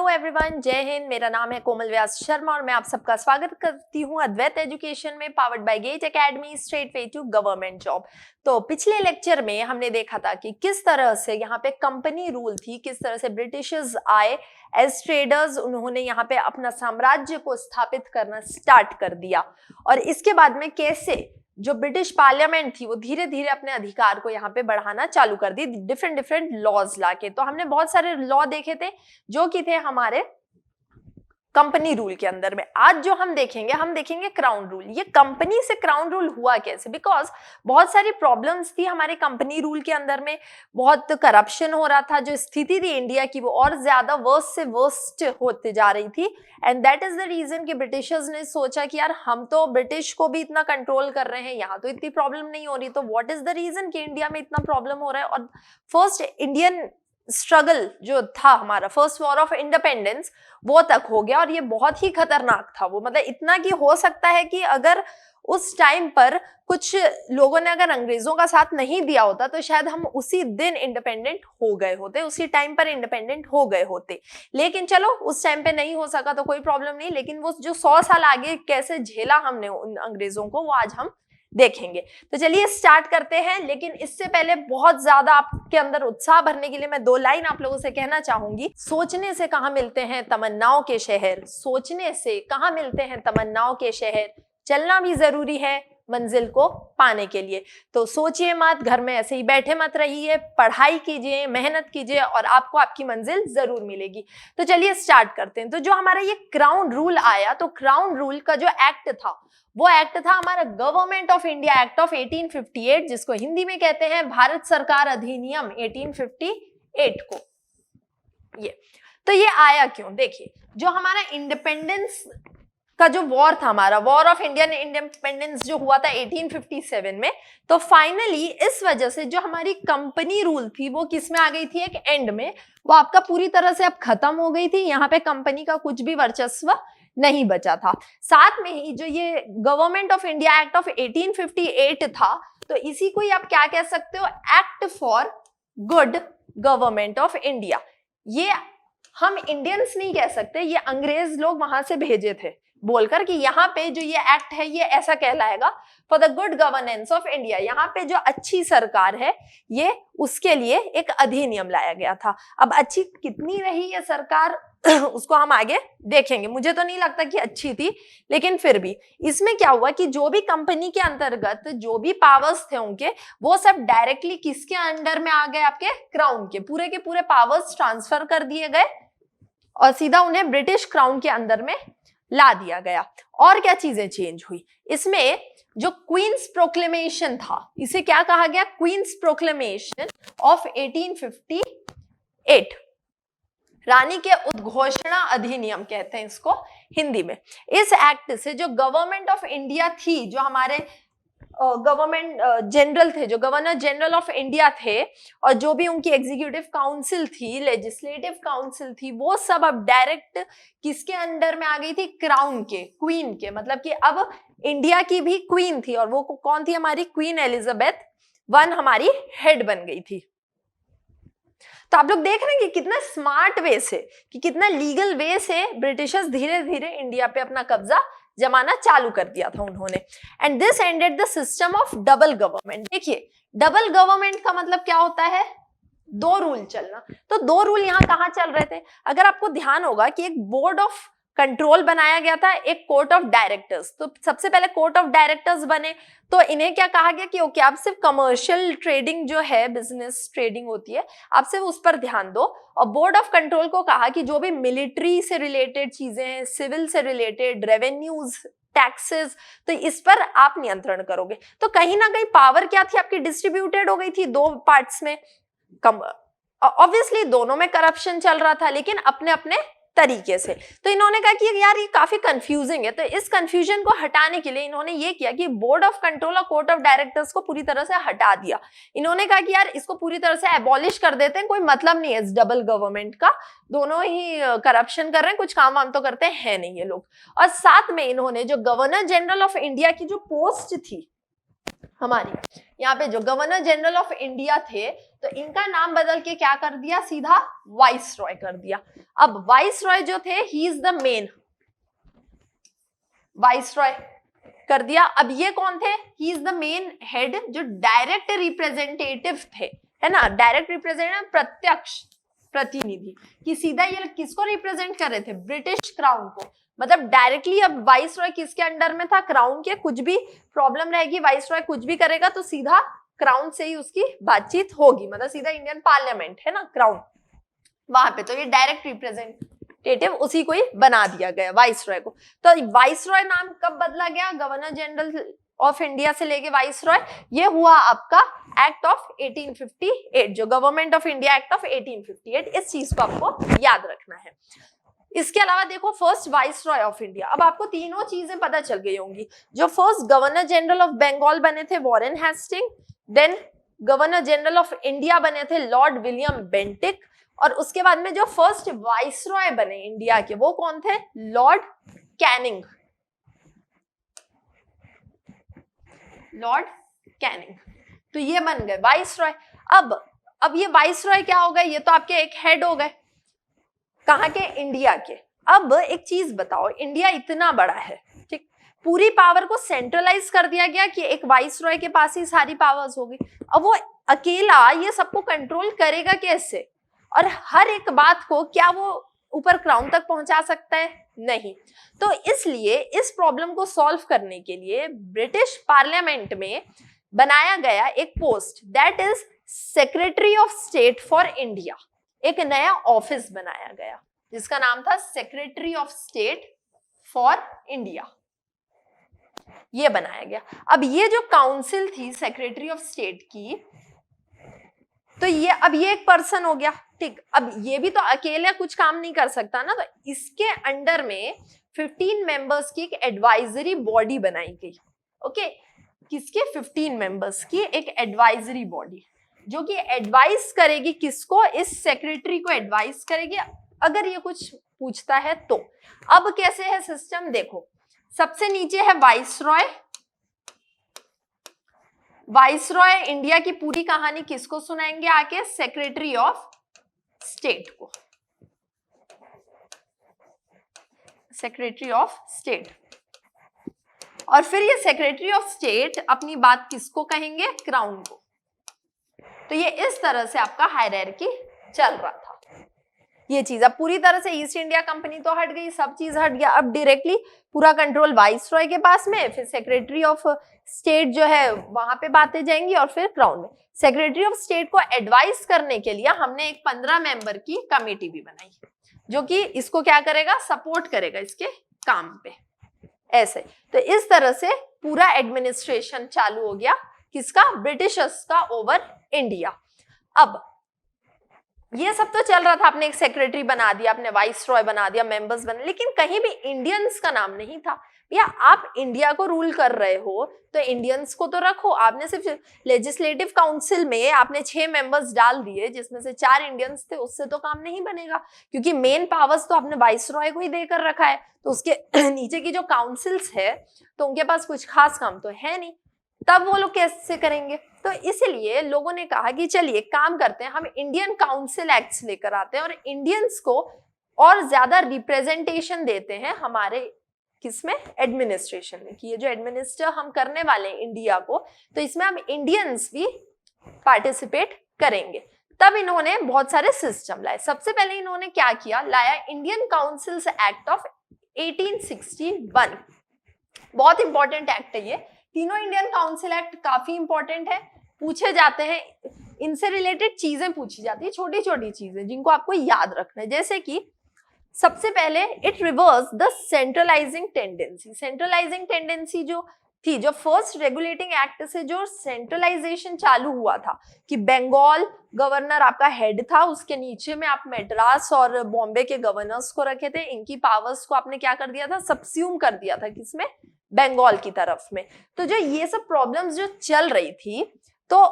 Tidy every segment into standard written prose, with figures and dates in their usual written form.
Hello everyone, जय हिंद। मेरा नाम है कोमल व्यास शर्मा और मैं आप सबका स्वागत करती हूं अद्वैत एजुकेशन में, powered by Gate Academy, straight way to government job. तो पिछले लेक्चर में हमने देखा था कि किस तरह से यहाँ पे कंपनी रूल थी, किस तरह से ब्रिटिशर्स आए एज ट्रेडर्स, उन्होंने यहाँ पे अपना साम्राज्य को स्थापित करना स्टार्ट कर दिया और इसके बाद में कैसे जो ब्रिटिश पार्लियामेंट थी वो धीरे धीरे अपने अधिकार को यहाँ पे बढ़ाना चालू कर दी डिफरेंट लॉज लाके। तो हमने बहुत सारे लॉ देखे थे जो कि थे हमारे कंपनी रूल के अंदर में। आज जो हम देखेंगे क्राउन रूल। ये कंपनी से क्राउन रूल हुआ कैसे, बिकॉज बहुत सारी प्रॉब्लम्स थी हमारे कंपनी रूल के अंदर में, बहुत करप्शन हो रहा था, जो स्थिति थी इंडिया की वो और ज्यादा वर्स्ट से वर्स्ट होते जा रही थी। And that is the reason कि ब्रिटिशर्स ने सोचा कि यार हम तो ब्रिटिश को भी इतना कंट्रोल कर रहे हैं, यहाँ तो इतनी प्रॉब्लम नहीं हो रही, तो व्हाट इज द रीजन कि इंडिया में इतना प्रॉब्लम हो रहा है। और फर्स्ट इंडियन स्ट्रगल जो था हमारा, फर्स्ट वॉर ऑफ इंडिपेंडेंस, वो तक हो गया और ये बहुत ही खतरनाक था। वो मतलब इतना कि हो सकता है कि अगर उस टाइम पर कुछ लोगों ने अगर अंग्रेजों का साथ नहीं दिया होता तो शायद हम उसी दिन इंडिपेंडेंट हो गए होते, उसी टाइम पर इंडिपेंडेंट हो गए होते। लेकिन चलो उस टाइम पे नहीं हो सका तो कोई प्रॉब्लम नहीं, लेकिन वो जो 100 साल आगे कैसे झेला हमने उन अंग्रेजों को वो आज हम देखेंगे। तो चलिए स्टार्ट करते हैं। लेकिन इससे पहले बहुत ज्यादा आपके अंदर उत्साह भरने के लिए मैं 2 लाइन आप लोगों से कहना चाहूंगी। सोचने से कहाँ मिलते हैं तमन्नाओं के शहर, सोचने से कहाँ मिलते हैं तमन्नाओं के शहर, चलना भी जरूरी है मंजिल को पाने के लिए। तो सोचिए मत, घर में ऐसे ही बैठे मत रहिए, पढ़ाई कीजिए, मेहनत कीजिए और आपको आपकी मंजिल जरूर मिलेगी। तो चलिए स्टार्ट करते हैं। तो जो हमारा ये क्राउन रूल आया, तो क्राउन रूल का जो एक्ट था वो एक्ट था हमारा government of India act of 1858, जिसको हिंदी में कहते हैं भारत सरकार अधिनियम 1858 को। ये आया क्यों, देखिए जो हमारा इंडिपेंडेंस का जो वॉर था, हमारा वॉर ऑफ इंडियन इंडिपेंडेंस जो हुआ था 1857 में, तो फाइनली इस वजह से जो हमारी कंपनी रूल थी वो किस में आ गई थी, एक एंड में, वो आपका पूरी तरह से अब खत्म हो गई थी। यहाँ पे कंपनी का कुछ भी वर्चस्व नहीं बचा था। साथ में ही जो ये government of India act of 1858 था, तो इसी को ही आप क्या कह सकते हो, act for good government of India. ये हम इंडियंस नहीं कह सकते, ये अंग्रेज लोग वहां से भेजे थे बोलकर कि यहाँ पे जो ये एक्ट है ये ऐसा कहलाएगा for the good governance of India. यहाँ पे जो अच्छी सरकार है ये उसके लिए एक अधिनियम लाया गया था। अब अच्छी कितनी रही ये सरकार उसको हम आगे देखेंगे। मुझे तो नहीं लगता कि अच्छी थी, लेकिन फिर भी इसमें क्या हुआ कि जो भी कंपनी के अंतर्गत जो भी पावर्स थे उनके, वो सब डायरेक्टली किसके अंडर में आ गए, आपके क्राउन के पूरे पावर्स ट्रांसफर कर दिए गए और सीधा उन्हें ब्रिटिश क्राउन के अंदर में ला दिया गया। और क्या चीजें चेंज हुई इसमें, जो क्वींस प्रोक्लेमेशन था, इसे क्या कहा गया, क्वींस प्रोक्लेमेशन ऑफ 1858, रानी के उद्घोषणा अधिनियम कहते हैं इसको हिंदी में। इस एक्ट से जो गवर्नमेंट ऑफ इंडिया थी, जो हमारे गवर्नमेंट जनरल थे, जो गवर्नर जनरल ऑफ इंडिया थे, और जो भी उनकी एग्जीक्यूटिव काउंसिल थी, लेजिस्लेटिव काउंसिल थी, वो सब अब डायरेक्ट किसके अंडर में आ गई थी, क्राउन के, क्वीन के। मतलब कि अब इंडिया की भी क्वीन थी और वो कौन थी, हमारी क्वीन एलिजाबेथ I हमारी हेड बन गई थी। तो आप लोग देख रहे हैं कि कितना स्मार्ट वे से, कि कितना लीगल वे से ब्रिटिशर्स धीरे धीरे इंडिया पे अपना कब्जा जमाना चालू कर दिया था उन्होंने। And this ended the system of double government. देखिए डबल गवर्नमेंट का मतलब क्या होता है, 2 रूल चलना। तो 2 रूल यहाँ कहाँ चल रहे थे, अगर आपको ध्यान होगा कि एक बोर्ड ऑफ कंट्रोल बनाया गया था, एक कोर्ट ऑफ डायरेक्टर्स। तो सबसे पहले कोर्ट ऑफ डायरेक्टर्स बने, तो इन्हें क्या कहा गया कि ओके आप सिर्फ कमर्शियल ट्रेडिंग जो है, बिजनेस ट्रेडिंग होती है, आप सिर्फ उस पर ध्यान दो। और बोर्ड ऑफ कंट्रोल को कहा कि जो भी मिलिट्री से रिलेटेड चीजें हैं, सिविल से रिलेटेड, रेवेन्यूज, टैक्सेस, तो इस पर आप नियंत्रण करोगे। तो कहीं ना कहीं पावर क्या थी आपकी, डिस्ट्रीब्यूटेड हो गई थी 2 पार्ट्स में। ऑब्वियसली दोनों में करप्शन चल रहा था, लेकिन अपने अपने तरीके से। तो इन्होंने कहा कि यार ये काफी कंफ्यूजिंग है, तो इस कंफ्यूजन को हटाने के लिए इन्होंने ये किया कि बोर्ड ऑफ कंट्रोल और कोर्ट ऑफ डायरेक्टर्स को पूरी तरह से हटा दिया। इन्होंने कहा कि यार इसको पूरी तरह से एबॉलिश कर देते हैं, कोई मतलब नहीं है इस डबल गवर्नमेंट का, दोनों ही करप्शन कर रहे हैं, कुछ काम वाम तो करते हैं नहीं ये लोग। और साथ में इन्होंने जो गवर्नर जनरल ऑफ इंडिया की जो पोस्ट थी हमारी, यहाँ पे जो गवर्नर जनरल ऑफ इंडिया थे, तो इनका नाम बदल के क्या कर दिया, सीधा वाइसरॉय कर दिया। अब वाइसरॉय जो थे, he is the main, viceroy कर दिया। अब ये कौन थे, he is the main head, जो डायरेक्ट रिप्रेजेंटेटिव थे, है ना, डायरेक्ट रिप्रेजेंटेटिव, प्रत्यक्ष प्रतिनिधि, कि सीधा ये किसको रिप्रेजेंट कर रहे थे, ब्रिटिश क्राउन को। मतलब डायरेक्टली अब वाइसरॉय किसके अंडर में था, क्राउन के। कुछ भी प्रॉब्लम रहेगी, वाइसरॉय कुछ भी करेगा तो सीधा क्राउन से ही उसकी बातचीत होगी, मतलब सीधा इंडियन पार्लियामेंट है ना, क्राउन वहां पे। तो ये डायरेक्ट रिप्रेजेंटेटिव उसी को ही बना दिया गया वाइसरॉय को। तो वाइसरॉय नाम कब बदला गया, गवर्नर जनरल ऑफ इंडिया से लेके वाइसरॉय, ये हुआ आपका एक्ट ऑफ 1858, जो government of India act of 1858। इस चीज को आपको याद रखना है। इसके अलावा देखो, फर्स्ट वाइसरॉय ऑफ इंडिया, अब आपको तीनों चीजें पता चल गई होंगी। जो first governor general of Bengal बने थे, Warren Hasting, then governor general of India बने थे लॉर्ड विलियम बेंटिक, और उसके बाद में जो फर्स्ट वाइसरॉय बने इंडिया के, वो कौन थे, लॉर्ड कैनिंग, लॉर्ड कैनिंग। तो ये बन गए वाइसरॉय। अब ये वाइसरॉय क्या हो गए, ये तो आपके एक हेड हो गए, कहाँ के, इंडिया के। अब एक चीज बताओ, इंडिया इतना बड़ा है, ठीक, पूरी पावर को सेंट्रलाइज कर दिया गया कि एक वाइसरॉय के पास ही सारी पावर्स होगी। अब वो अकेला ये सबको कंट्रोल करेगा कैसे, और हर एक बात को क्या वो ऊपर क्राउन तक पहुंचा सकता है, नहीं। तो इसलिए इस प्रॉब्लम को सॉल्व करने के लिए ब्रिटिश पार्लियामेंट में बनाया गया एक post, that is secretary of state for India. एक नया ऑफिस बनाया गया जिसका नाम था secretary of state for India, ये बनाया गया। अब ये जो काउंसिल थी सेक्रेटरी ऑफ स्टेट की, तो ये एक पर्सन हो गया, ठीक। अब ये भी तो अकेले कुछ काम नहीं कर सकता ना, तो इसके अंडर में 15 मेंबर्स की एक एडवाइजरी बॉडी बनाई गई। ओके, किसके, 15 मेंबर्स की एक एडवाइजरी बॉडी, जो कि एडवाइस करेगी किसको, इस सेक्रेटरी को एडवाइस करेगी अगर ये कुछ पूछता है तो। अब कैसे है सिस्टम, देखो, सबसे नीचे है वाइसरॉय। वाइसरॉय इंडिया की पूरी कहानी किसको सुनाएंगे आके, सेक्रेटरी ऑफ स्टेट को, सेक्रेटरी ऑफ स्टेट। और फिर ये सेक्रेटरी ऑफ स्टेट अपनी बात किसको कहेंगे, क्राउन को। तो ये इस तरह से आपका हायरार्की चल रहा था। ये चीज अब पूरी तरह से ईस्ट इंडिया कंपनी तो हट गई, सब चीज हट गया। अब डायरेक्टली पूरा कंट्रोल वाइसरॉय के पास में, फिर सेक्रेटरी ऑफ स्टेट जो है वहां पे बातें जाएंगी, और फिर क्राउन में। सेक्रेटरी ऑफ स्टेट को एडवाइस करने के लिए हमने एक 15 मेंबर की कमेटी भी बनाई, जो कि इसको क्या करेगा, सपोर्ट करेगा इसके काम पे, ऐसे। तो इस तरह से पूरा एडमिनिस्ट्रेशन चालू हो गया, किसका, ब्रिटिशर्स का ओवर इंडिया। अब ये सब तो चल रहा था, आपने एक सेक्रेटरी बना दिया, आपने वाइसरॉय बना दिया, मेंबर्स बने, लेकिन कहीं भी इंडियंस का नाम नहीं था। या आप इंडिया को रूल कर रहे हो तो इंडियंस को तो रखो। आपने सिर्फ लेजिस्लेटिव काउंसिल में आपने 6 मेंबर्स डाल दिए, जिसमें से 4 इंडियंस थे, उससे तो काम नहीं बनेगा, क्योंकि मेन पावर्स तो आपने वाइसरॉय को ही देकर रखा है। तो उसके नीचे की जो काउंसिल्स है, तो उनके पास कुछ खास काम तो है नहीं, तब वो लोग कैसे करेंगे। तो इसलिए लोगों ने कहा कि चलिए काम करते हैं, हम इंडियन काउंसिल एक्ट्स लेकर आते हैं और इंडियंस को और ज्यादा रिप्रेजेंटेशन देते हैं हमारे किसमें, एडमिनिस्ट्रेशन में, कि ये जो एडमिनिस्टर हम करने वाले हैं इंडिया को, तो इसमें हम इंडियंस भी पार्टिसिपेट करेंगे। तब इन्होंने बहुत सारे सिस्टम लाए। सबसे पहले इन्होंने क्या किया, लाया इंडियन काउंसिल्स एक्ट ऑफ 1861। बहुत इंपॉर्टेंट एक्ट है ये, तीनों इंडियन काउंसिल एक्ट काफी इंपॉर्टेंट है, पूछे जाते हैं, इनसे रिलेटेड चीजें पूछी जाती है, छोटी छोटी चीजें जिनको आपको याद रखना है। जैसे कि सबसे पहले it reverse the centralising tendency. Centralising tendency जो थी, जो फर्स्ट रेगुलेटिंग एक्ट से जो सेंट्रलाइजेशन चालू हुआ था, कि बंगाल गवर्नर आपका हेड था, उसके नीचे में आप मद्रास और बॉम्बे के गवर्नर्स को रखे थे, इनकी पावर्स को आपने क्या कर दिया था, सबस्यूम कर दिया था, किसमें, बंगाल की तरफ में। तो जो ये सब प्रॉब्लम्स जो चल रही थी, तो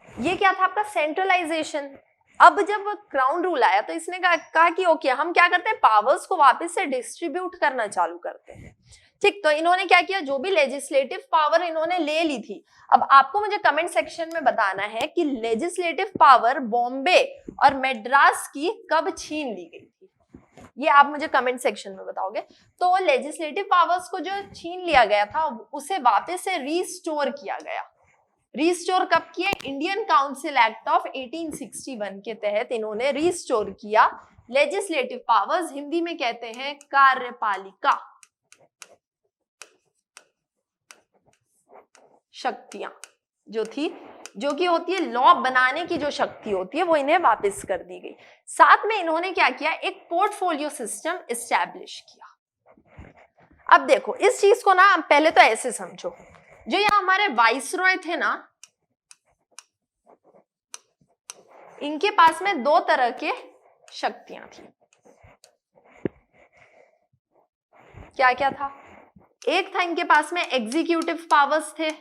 ये क्या था आपका, सेंट्रलाइजेशन। अब जब क्राउन रूल आया तो इसने कहा कि ओके, हम क्या करते हैं, पावर्स को वापस से डिस्ट्रीब्यूट करना चालू करते हैं। ठीक, तो इन्होंने क्या किया, जो भी लेजिस्लेटिव पावर इन्होंने ले ली थी। अब आपको मुझे कमेंट सेक्शन में बताना है कि लेजिस्लेटिव पावर बॉम्बे और मद्रास की कब छीन ली गई थी, ये आप मुझे कमेंट सेक्शन में बताओगे। तो लेजिस्लेटिव पावर्स को जो छीन लिया गया था उसे वापस से रिस्टोर किया गया। रिस्टोर कब किया, इंडियन काउंसिल एक्ट ऑफ 1861 के तहत इन्होंने रिस्टोर किया लेजिस्लेटिव पावर्स, हिंदी में कहते हैं कार्यपालिका शक्तियां जो थी, जो कि होती है लॉ बनाने की जो शक्ति होती है, वो इन्हें वापस कर दी गई। साथ में इन्होंने क्या किया, एक पोर्टफोलियो सिस्टम एस्टैब्लिश किया। अब देखो इस चीज को ना पहले तो ऐसे समझो, जो यहाँ हमारे वाइसरॉय थे ना, इनके पास में दो तरह के शक्तियां थी। क्या क्या था, एक था इनके पास में एग्जीक्यूटिव पावर्स थे।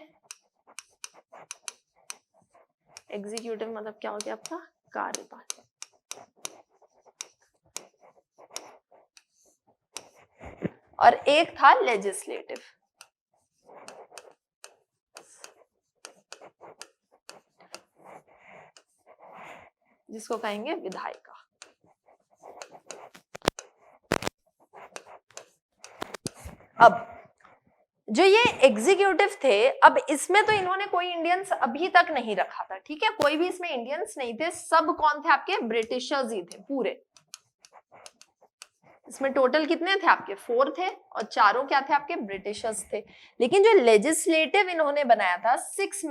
एग्जीक्यूटिव मतलब क्या हो गया आपका, कार्यपालिका। और एक था लेजिस्लेटिव, जिसको कहेंगे विधायिका। अब जो ये एग्जीक्यूटिव थे, अब इसमें तो इन्होंने कोई इंडियंस अभी तक नहीं रखा था, ठीक है, कोई भी इसमें इंडियंस नहीं थे, सब कौन थे आपके, ब्रिटिशर्स ही थे पूरे। इसमें टोटल कितने थे आपके, 4 थे, और चारों क्या थे आपके, ब्रिटिशर्स थे। लेकिन जो लेजिस्लेटिव इन्होंने बनाया था 6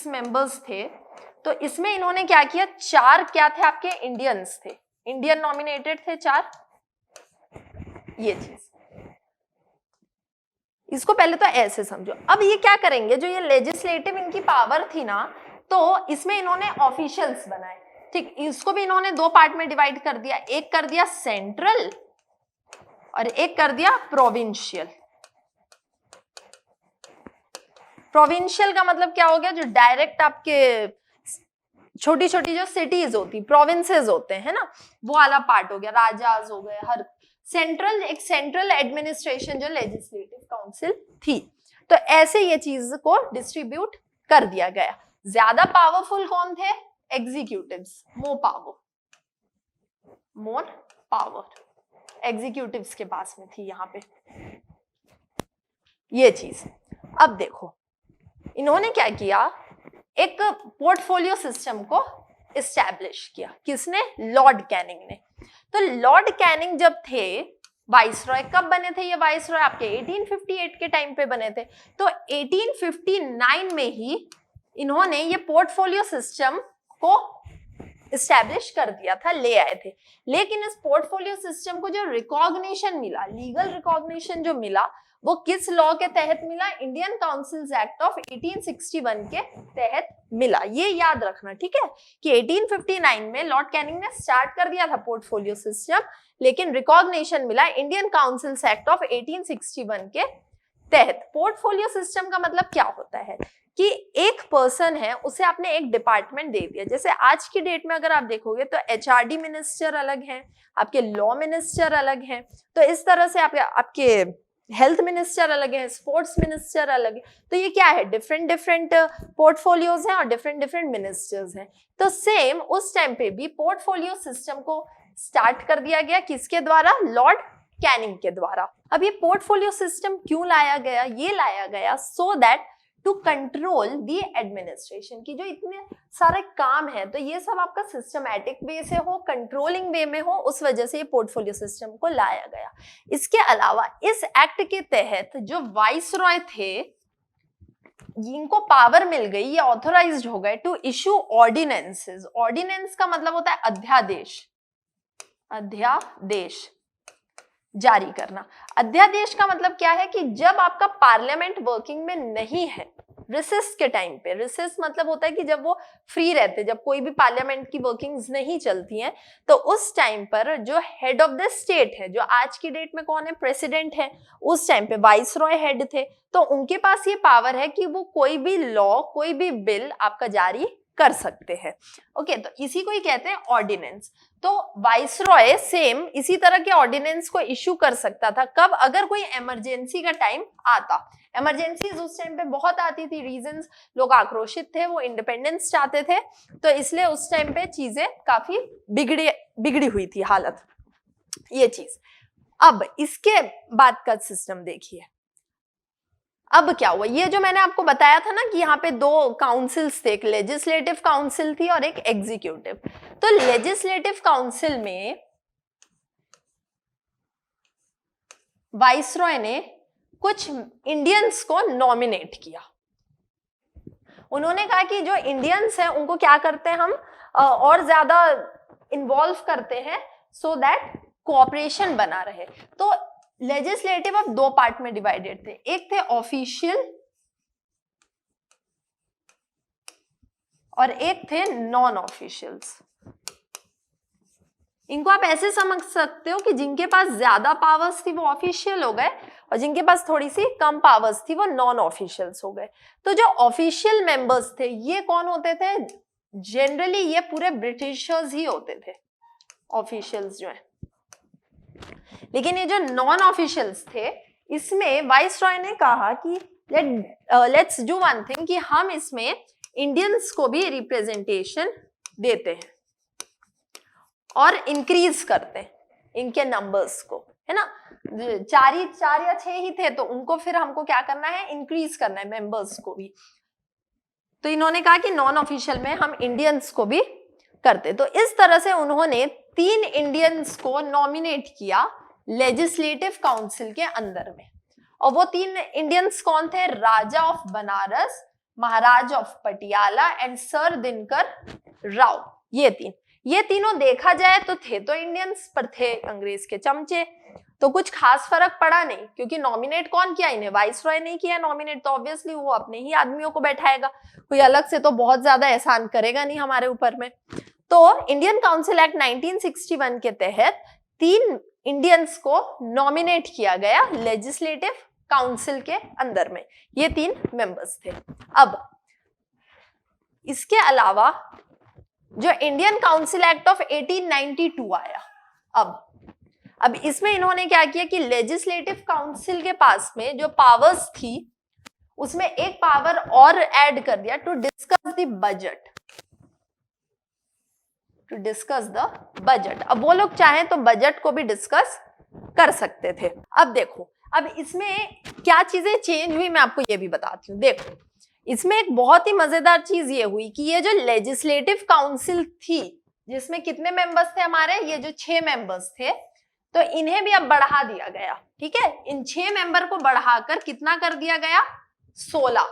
मेंबर्स थे, तो इसमें इन्होंने क्या किया, 4 क्या थे आपके, इंडियंस थे, इंडियन नॉमिनेटेड थे 4। ये चीज, इसको पहले तो ऐसे समझो। अब ये क्या करेंगे, जो ये लेजिस्लेटिव इनकी पावर थी ना, तो इसमें इन्होंने ऑफिशियल्स बनाए, ठीक, इसको भी इन्होंने 2 पार्ट में डिवाइड कर दिया, एक कर दिया सेंट्रल और एक कर दिया प्रोविंशियल। प्रोविंशियल का मतलब क्या हो गया, जो डायरेक्ट आपके छोटी छोटी जो सिटीज होती, प्रोविंसेस होते हैं ना, वो वाला पार्ट हो गया, राजाज हो गए, हर सेंट्रल, एक सेंट्रल एडमिनिस्ट्रेशन जो लेजिस्लेटिव काउंसिल थी। तो ऐसे ये चीज को डिस्ट्रीब्यूट कर दिया गया। ज्यादा पावरफुल कौन थे, एग्जीक्यूटिव्स, मोर पावर एग्जीक्यूटिव्स के पास में थी यहाँ पे ये चीज। अब देखो इन्होंने क्या किया, एक पोर्टफोलियो सिस्टम को इस्टेब्लिश किया, किसने, लॉर्ड कैनिंग ने। तो लॉर्ड कैनिंग जब थे वाइसरॉय, कब बने थे ये वाइसरॉय, आपके 1858 के टाइम पे बने थे। तो 1859 में ही इन्होंने ये पोर्टफोलियो सिस्टम को इस्टेब्लिश कर दिया था, ले आए थे। लेकिन इस पोर्टफोलियो सिस्टम को जो रिकॉग्निशन मिला, लीगल रिकॉग्निशन जो मिला, वो किस लॉ के तहत मिला, इंडियन काउंसिल्स एक्ट ऑफ 1861 के तहत मिला। ये याद रखना, ठीक है, कि 1859 में लॉर्ड कैनिंग ने स्टार्ट कर दिया था पोर्टफोलियो सिस्टम, लेकिन रिकॉग्निशन मिला इंडियन काउंसिल्स एक्ट ऑफ 1861 के तहत। पोर्टफोलियो सिस्टम का मतलब क्या होता है कि एक पर्सन है, उसे आपने एक डिपार्टमेंट दे दिया। जैसे आज की डेट में अगर आप देखोगे तो एचआरडी मिनिस्टर अलग हैं, आपके लॉ मिनिस्टर अलग हैं, तो इस तरह से आपके हेल्थ मिनिस्टर अलग है, स्पोर्ट्स मिनिस्टर अलग है। तो ये क्या है, डिफरेंट पोर्टफोलियोज हैं और डिफरेंट मिनिस्टर्स हैं। तो सेम उस टाइम पे भी पोर्टफोलियो सिस्टम को स्टार्ट कर दिया गया, किसके द्वारा, लॉर्ड कैनिंग के द्वारा। अब ये पोर्टफोलियो सिस्टम क्यों लाया गया, ये लाया गया so that to control the administration, की जो इतने सारे काम है तो ये सब आपका सिस्टमैटिक वे से हो, कंट्रोलिंग वे में हो, उस वजह से ये पोर्टफोलियो सिस्टम को लाया गया। इसके अलावा इस एक्ट के तहत जो वाइसरॉय थे, इनको पावर मिल गई, ये ऑथोराइज्ड हो गए टू इशू ऑर्डिनेंसेस। ऑर्डिनेंस का मतलब होता है अध्यादेश, अध्यादेश जारी करना। अध्यादेश का मतलब क्या है कि जब आपका पार्लियामेंट वर्किंग में नहीं है, रिसेस के टाइम पे, रिसेस मतलब होता है कि जब वो फ्री रहते, जब कोई भी पार्लियामेंट की वर्किंग्स नहीं चलती हैं, तो उस टाइम पर जो हेड ऑफ द स्टेट है, जो आज की डेट में कौन है, प्रेसिडेंट है, उस टाइम पे वाइसरॉय हेड थे, तो उनके पास ये पावर है कि वो कोई भी लॉ, कोई भी बिल आपका जारी कर सकते हैं। ओके, तो इसी को ही कहते हैं ऑर्डिनेंस। तो वाइसरॉय सेम इसी तरह के ऑर्डिनेंस को इश्यू कर सकता था कब, अगर कोई इमरजेंसी का टाइम आता। इमरजेंसीज उस टाइम पे बहुत आती थी, रीजंस, लोग आक्रोशित थे, वो इंडिपेंडेंस चाहते थे, तो इसलिए उस टाइम पे चीजें काफी बिगड़ी हुई थी हालत, ये चीज। अब इसके बाद का सिस्टम देखिए, अब क्या हुआ, ये जो मैंने आपको बताया था ना कि यहाँ पे दो काउंसिल्स थे, एक लेजिस्लेटिव काउंसिल थी और एक एग्जीक्यूटिव। तो लेजिस्लेटिव काउंसिल में वाइसरॉय ने कुछ इंडियंस को नॉमिनेट किया। उन्होंने कहा कि जो इंडियंस हैं उनको क्या करते हैं हम और ज्यादा इन्वॉल्व करते हैं सो दैट कोऑपरेशन बना रहे। तो लेजिस्लेटिव अब दो पार्ट में डिवाइडेड थे, एक थे ऑफिशियल और एक थे नॉन ऑफिशियल्स। इनको आप ऐसे समझ सकते हो कि जिनके पास ज्यादा पावर्स थी वो ऑफिशियल हो गए और जिनके पास थोड़ी सी कम पावर्स थी वो नॉन ऑफिशियल्स हो गए। तो जो ऑफिशियल मेंबर्स थे ये कौन होते थे, जनरली ये पूरे ब्रिटिशर्स ही होते थे, ऑफिशियल्स जो है। लेकिन ये जो नॉन ऑफिशियल्स थे इसमें वाइसरॉय ने कहा कि लेट्स डू वन थिंग, कि हम इसमें इंडियंस को भी रिप्रेजेंटेशन देते हैं और इंक्रीज करते हैं इनके नंबर्स को, है ना। चार या छह ही थे तो उनको फिर हमको क्या करना है, इंक्रीज करना है मेंबर्स को भी। तो इन्होंने कहा कि नॉन ऑफिशियल में हम इंडियंस को भी करते। तो इस तरह से उन्होंने 3 इंडियंस को नॉमिनेट किया लेजिस्लेटिव काउंसिल के अंदर में। और वो 3 इंडियंस कौन थे, Raja of Banaras, Maharaj of Patiala and sir Dinkar Rao. ये तीनों देखा जाए तो थे तो इंडियंस, पर थे अंग्रेज के चमचे। तो कुछ खास फर्क पड़ा नहीं, क्योंकि नॉमिनेट कौन किया इन्हें, वाइसरॉय नहीं किया नॉमिनेट, तो ऑब्वियसली वो अपने ही आदमियों को बैठाएगा, कोई अलग से तो बहुत ज्यादा एहसान करेगा नहीं हमारे ऊपर में। तो इंडियन काउंसिल एक्ट 1961 के तहत 3 इंडियंस को नॉमिनेट किया गया लेजिस्लेटिव काउंसिल के अंदर में, ये 3 मेंबर्स थे। अब इसके अलावा जो इंडियन काउंसिल एक्ट ऑफ 1892 आया, अब इसमें इन्होंने क्या किया कि लेजिस्लेटिव काउंसिल के पास में जो पावर्स थी उसमें एक पावर और ऐड कर दिया, to discuss the budget, to discuss the budget. अब वो लोग चाहें तो बजट को भी डिस्कस कर सकते थे। अब देखो, अब इसमें क्या चीजें चेंज हुई मैं आपको ये भी बताती हूँ। देखो, इसमें एक बहुत ही मजेदार चीज ये हुई कि ये जो लेजिस्लेटिव काउंसिल थी जिसमें कितने मेंबर्स थे हमारे, ये जो 6 मेंबर्स थे, तो इन्हें भी अब बढ़ा दिया गया। ठीक है, इन 6 मेंबर को बढ़ाकर कितना कर दिया गया, 16,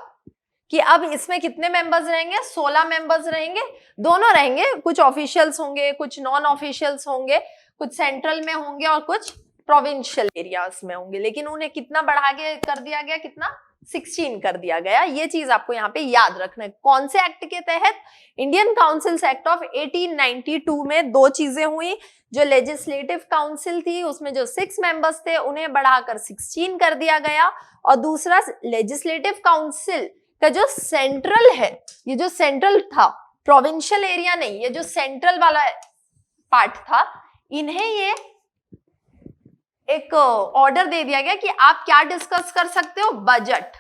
कि अब इसमें कितने मेंबर्स रहेंगे, 16 मेंबर्स रहेंगे। दोनों रहेंगे, कुछ ऑफिशियल्स होंगे, कुछ नॉन ऑफिशियल्स होंगे, कुछ सेंट्रल में होंगे और कुछ प्रोविंशियल एरियाज में होंगे। लेकिन उन्हें कितना बढ़ा के कर दिया गया, कितना, 16 कर दिया गया। ये चीज आपको यहाँ पे याद रखना है। कौन से एक्ट के तहत, इंडियन काउंसिल्स एक्ट ऑफ 1892 में 2 चीजें हुई। जो लेजिस्लेटिव काउंसिल थी उसमें जो 6 मेंबर्स थे उन्हें बढ़ाकर 16 कर दिया गया, और दूसरा लेजिस्लेटिव काउंसिल का जो सेंट्रल है, ये जो सेंट्रल था, प्रोविंशियल एरिया नहीं, ये जो सेंट्रल वाला पार्ट था, इन्हें ये एक ऑर्डर दे दिया गया कि आप क्या डिस्कस कर सकते हो, budget,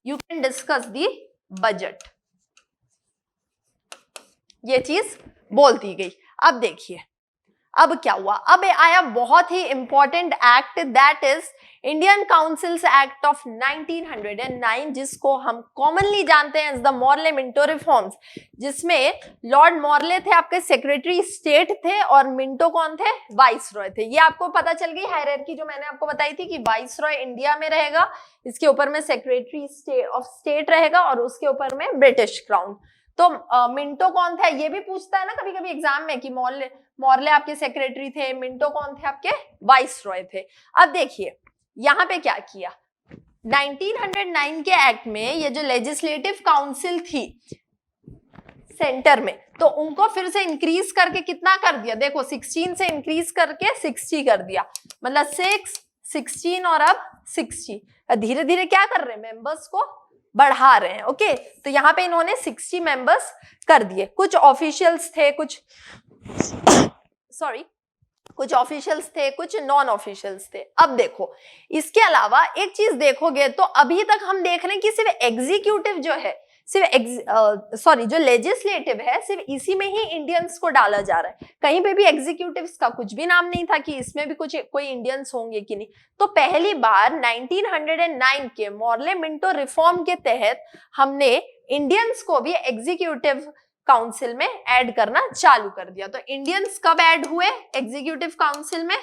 you can discuss the budget, ये चीज बोल दी गई। अब देखिए अब क्या हुआ, अब आया बहुत ही important act, that is Indian councils act of 1909, जिसको हम कॉमनली जानते हैं as the Morley Minto reforms, जिसमें लॉर्ड मॉर्ले थे आपके सेक्रेटरी स्टेट थे और मिंटो कौन थे, वाइसरॉय थे। ये आपको पता चल गई हायरार्की जो मैंने आपको बताई थी कि वाइसरॉय इंडिया में रहेगा, इसके ऊपर में सेक्रेटरी ऑफ स्टेट रहेगा और उसके ऊपर में ब्रिटिश क्राउन। तो मिंटो कौन था, ये भी पूछता है ना कभी कभी एग्जाम में कि मॉर्ले आपके सेक्रेटरी थे, मिंटो कौन थे, आपके वाइसरॉय थे। अब देखिए यहाँ पे क्या किया, 1909 के एक्ट में ये जो लेजिस्लेटिव काउंसिल थी सेंटर में, तो उनको फिर से इंक्रीज करके कितना कर दिया, देखो 16 से इंक्रीज करके 60 कर दिया, मतलब 6, 16 और अब 60। धीरे धीरे क्या कर रहे हैं, मेंबर्स को बढ़ा रहे हैं। ओके, तो यहाँ पे इन्होंने 60 मेंबर्स कर दिए। कुछ ऑफिशियल्स थे, कुछ ऑफिशियल्स थे, कुछ नॉन ऑफिशियल्स थे। अब देखो, इसके अलावा एक चीज देखोगे तो अभी तक हम देख रहे हैं कि सिर्फ एग्जीक्यूटिव जो है, जो लेजिस्लेटिव है, सिर्फ इसी में ही इंडियंस को डाला जा रहा है। कहीं पे भी एग्जीक्यूटिव्स का कुछ भी नाम नहीं था कि इसमें भी कोई इंडियंस होंगे कि नहीं। तो पहली बार 1909 के मॉर्ले मिंटो रिफॉर्म के तहत हमने इंडियंस को भी एग्जीक्यूटिव काउंसिल में ऐड करना चालू कर दिया। तो इंडियंस कब ऐड हुए एग्जीक्यूटिव काउंसिल में?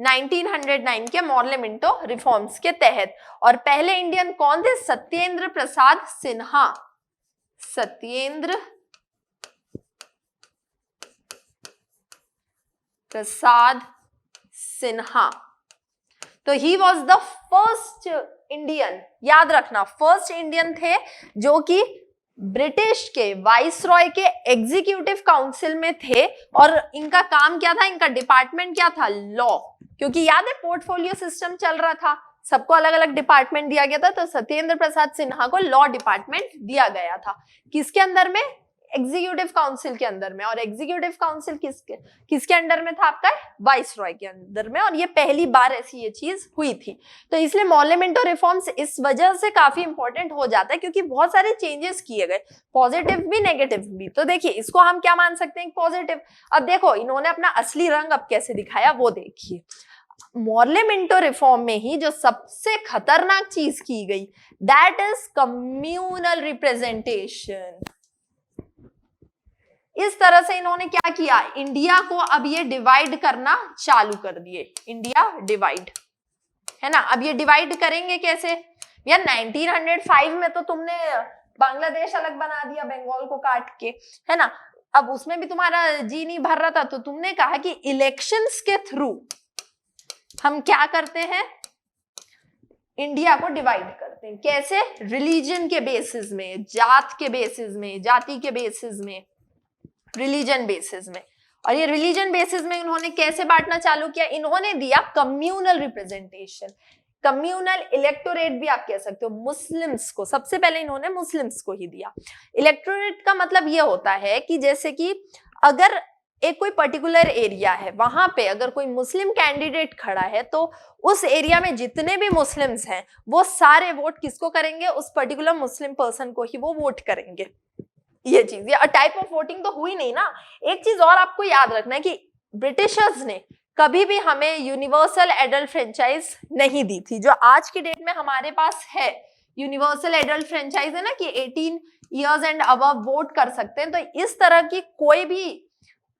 1909 के मॉर्ले मिंटो रिफॉर्म्स के तहत। और पहले इंडियन कौन थे? सत्येंद्र प्रसाद सिन्हा। सत्येंद्र प्रसाद सिन्हा। तो he was the first Indian, याद रखना, फर्स्ट इंडियन थे जो कि ब्रिटिश के वाइसरॉय के एग्जीक्यूटिव काउंसिल में थे। और इनका काम क्या था? इनका डिपार्टमेंट क्या था? लॉ। क्योंकि याद है पोर्टफोलियो सिस्टम चल रहा था, सबको अलग अलग डिपार्टमेंट दिया गया था। तो सत्येंद्र प्रसाद सिन्हा को लॉ डिपार्टमेंट दिया गया था। किसके अंदर में? एग्जीक्यूटिव काउंसिल के अंदर में। और एग्जीक्यूटिव काउंसिल किसके अंडर में था? आपका वाइसरॉय के अंदर में। और ये पहली बार ऐसी ये चीज हुई थी। तो इसलिए मॉर्ले मिंटो रिफॉर्म्स इस वजह से काफी इंपॉर्टेंट हो जाता है क्योंकि बहुत सारे चेंजेस किए गए, पॉजिटिव भी नेगेटिव भी। तो देखिए, इसको हम क्या मान सकते हैं? पॉजिटिव। अब देखो इन्होंने अपना असली रंग अब कैसे दिखाया वो देखिए। मॉर्ले मिंटो रिफॉर्म में ही जो सबसे खतरनाक चीज की गई, दैट इज कम्युनल रिप्रेजेंटेशन। इस तरह से इन्होंने क्या किया? इंडिया को अब ये डिवाइड करना चालू कर दिए। इंडिया डिवाइड, है ना। अब ये डिवाइड करेंगे कैसे? यार 1905 में तो तुमने बांग्लादेश अलग बना दिया बंगाल को काट के, है ना। अब उसमें भी तुम्हारा जी नहीं भर रहा था, तो तुमने कहा कि इलेक्शंस के थ्रू हम क्या करते हैं? इंडिया को डिवाइड करते हैं। कैसे? रिलीजन के बेसिस में, जात के बेसिस में, जाति के बेसिस में, रिलीजन बेसिस में। और ये रिलीजन बेसिस में इन्होंने कैसे बांटना चालू किया? इन्होंने दिया कम्युनल रिप्रेजेंटेशन, कम्युनल इलेक्टोरेट भी आप कह सकते हो। मुस्लिम्स को सबसे पहले इन्होंने मुस्लिम्स को ही दिया। इलेक्टोरेट का मतलब ये होता है कि जैसे कि अगर एक कोई पर्टिकुलर एरिया है, वहां पे अगर कोई मुस्लिम कैंडिडेट खड़ा है तो उस एरिया में जितने भी मुस्लिम्स हैं वो सारे वोट किसको करेंगे? उस पर्टिकुलर मुस्लिम पर्सन को ही वो वोट करेंगे। ये चीज, ये टाइप ऑफ वोटिंग तो हुई नहीं ना। एक चीज और आपको याद रखना है कि ब्रिटिशर्स ने कभी भी हमें यूनिवर्सल एडल्ट फ्रेंचाइज नहीं दी थी। जो आज की डेट में हमारे पास है यूनिवर्सल एडल्ट फ्रेंचाइज, है ना, कि 18 इयर्स एंड अबव वोट कर सकते हैं। तो इस तरह की कोई भी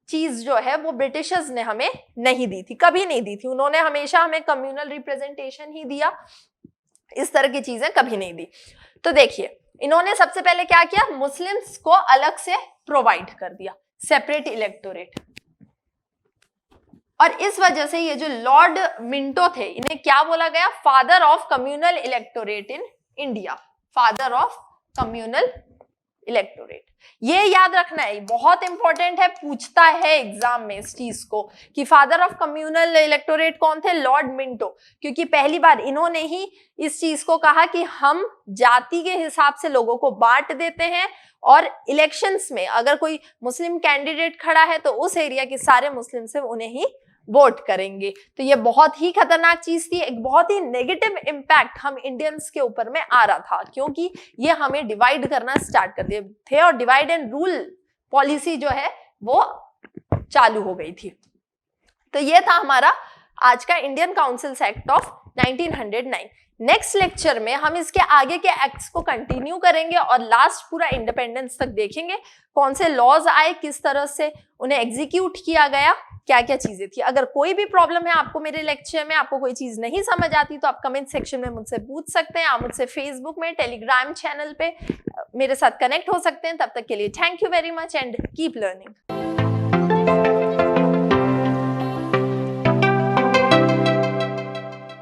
चीज जो है वो ब्रिटिशर्स ने हमें नहीं दी थी, कभी नहीं दी थी। उन्होंने हमेशा हमें कम्युनल रिप्रेजेंटेशन ही दिया, इस तरह की चीजें कभी नहीं दी। तो देखिए, इन्होंने सबसे पहले क्या किया? मुस्लिम्स को अलग से प्रोवाइड कर दिया, सेपरेट इलेक्टोरेट। और इस वजह से ये जो लॉर्ड मिंटो थे, इन्हें क्या बोला गया? Father of communal electorate in India. Father of communal electorate, ये याद रखना है, बहुत इंपॉर्टेंट है, पूछता है एग्जाम में इस चीज को कि फादर ऑफ कम्युनल इलेक्टोरेट कौन थे? Lord Minto. क्योंकि पहली बार इन्होंने ही इस चीज को कहा कि हम जाति के हिसाब से लोगों को बांट देते हैं और इलेक्शंस में अगर कोई मुस्लिम कैंडिडेट खड़ा है तो उस एरिया के सारे मुस्लिम से उन्हें ही वोट करेंगे। तो ये बहुत ही खतरनाक चीज थी, एक बहुत ही नेगेटिव इम्पैक्ट हम इंडियंस के ऊपर में आ रहा था क्योंकि ये हमें डिवाइड करना स्टार्ट कर दिए थे और डिवाइड एंड रूल पॉलिसी जो है वो चालू हो गई थी। तो ये था हमारा आज का Indian councils act of 1909। Next lecture में हम इसके आगे के एक्ट्स को कंटिन्यू करेंगे और लास्ट पूरा इंडिपेंडेंस तक देखेंगे कौन से लॉज आए, किस तरह से उन्हें एग्जीक्यूट किया गया, क्या क्या चीजें थी। अगर कोई भी प्रॉब्लम है आपको मेरे लेक्चर में, आपको कोई चीज नहीं समझ आती तो आप कमेंट सेक्शन में मुझसे पूछ सकते हैं। आप मुझसे फेसबुक में, टेलीग्राम चैनल पे मेरे साथ कनेक्ट हो सकते हैं। तब तक के लिए thank you very much and keep learning.